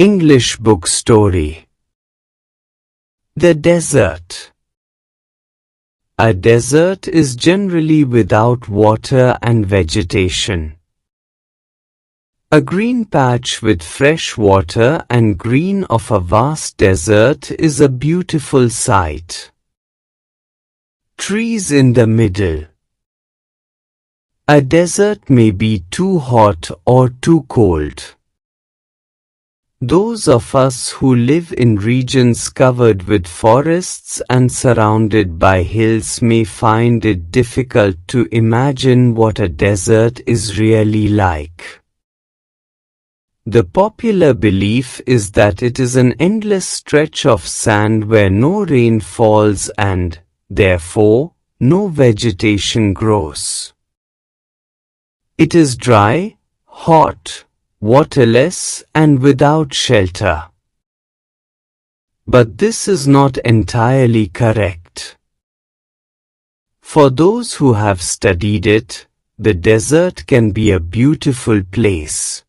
English book story. The desert. A desert is generally without water and vegetation. A green patch with fresh water and green of a vast desert is a beautiful sight. Trees in the middle. A desert may be too hot or too cold. Those of us who live in regions covered with forests and surrounded by hills may find it difficult to imagine what a desert is really like. The popular belief is that it is an endless stretch of sand where no rain falls and, therefore, no vegetation grows. It is dry, hot, waterless and without shelter. But this is not entirely correct. For those who have studied it, the desert can be a beautiful place.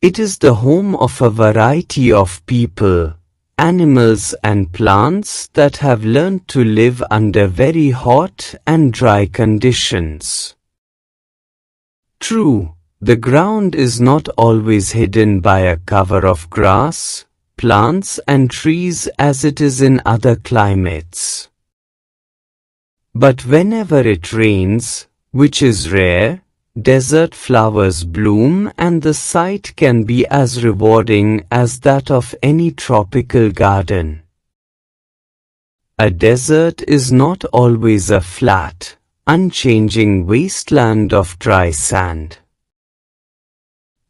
It is the home of a variety of people, animals and plants that have learned to live under very hot and dry conditions. True, the ground is not always hidden by a cover of grass, plants and trees as it is in other climates. But whenever it rains, which is rare, desert flowers bloom and the sight can be as rewarding as that of any tropical garden. A desert is not always a flat, unchanging wasteland of dry sand.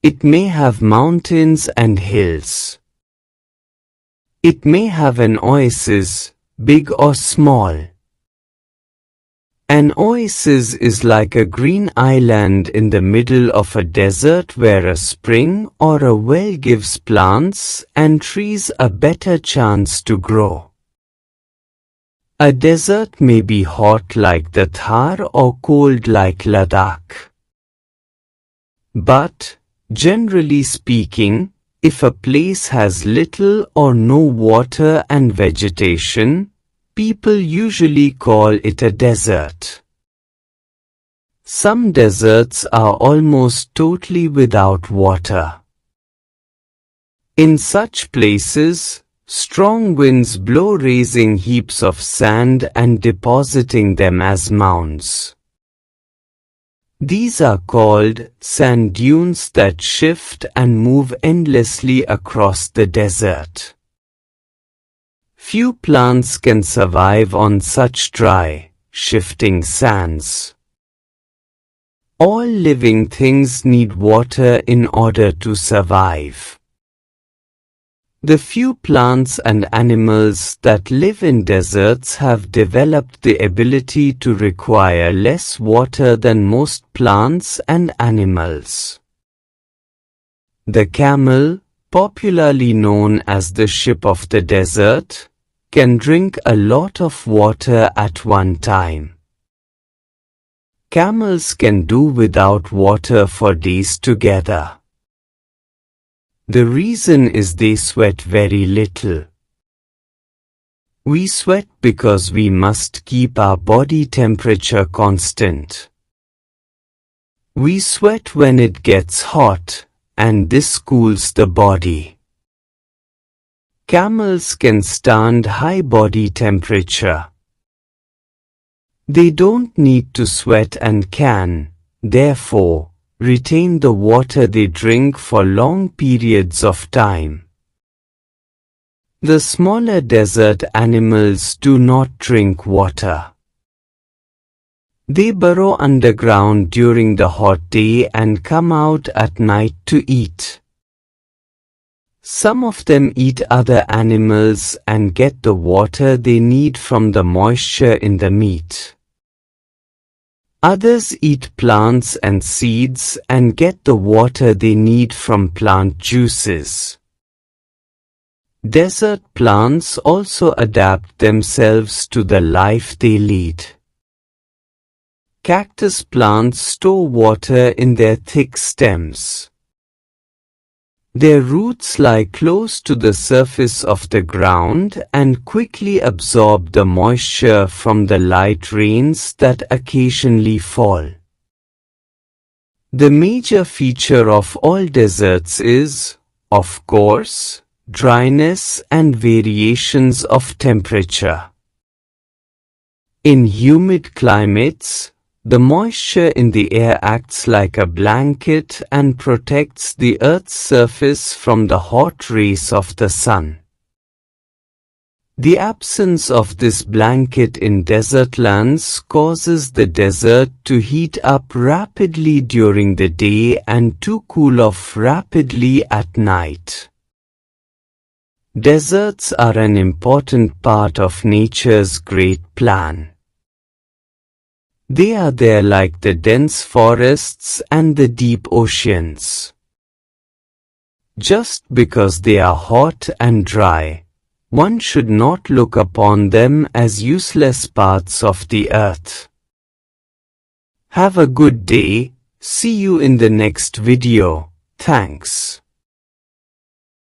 It may have mountains and hills. It may have an oasis, big or small. An oasis is like a green island in the middle of a desert where a spring or a well gives plants and trees a better chance to grow. A desert may be hot like the Thar or cold like Ladakh. But, generally speaking, if a place has little or no water and vegetation, people usually call it a desert. Some deserts are almost totally without water. In such places, strong winds blow raising heaps of sand and depositing them as mounds. These are called sand dunes that shift and move endlessly across the desert. Few plants can survive on such dry, shifting sands. All living things need water in order to survive. The few plants and animals that live in deserts have developed the ability to require less water than most plants and animals. The camel, popularly known as the ship of the desert, can drink a lot of water at one time. Camels can do without water for days together. The reason is they sweat very little. We sweat because we must keep our body temperature constant. We sweat when it gets hot, and this cools the body. Camels can stand high body temperature. They don't need to sweat and can, therefore, retain the water they drink for long periods of time. The smaller desert animals do not drink water. They burrow underground during the hot day and come out at night to eat. Some of them eat other animals and get the water they need from the moisture in the meat. Others eat plants and seeds and get the water they need from plant juices. Desert plants also adapt themselves to the life they lead. Cactus plants store water in their thick stems. Their roots lie close to the surface of the ground and quickly absorb the moisture from the light rains that occasionally fall. The major feature of all deserts is, of course, dryness and variations of temperature. In humid climates, the moisture in the air acts like a blanket and protects the Earth's surface from the hot rays of the sun. The absence of this blanket in desert lands causes the desert to heat up rapidly during the day and to cool off rapidly at night. Deserts are an important part of nature's great plan. They are there like the dense forests and the deep oceans. Just because they are hot and dry, one should not look upon them as useless parts of the earth. Have a good day. See you in the next video. Thanks.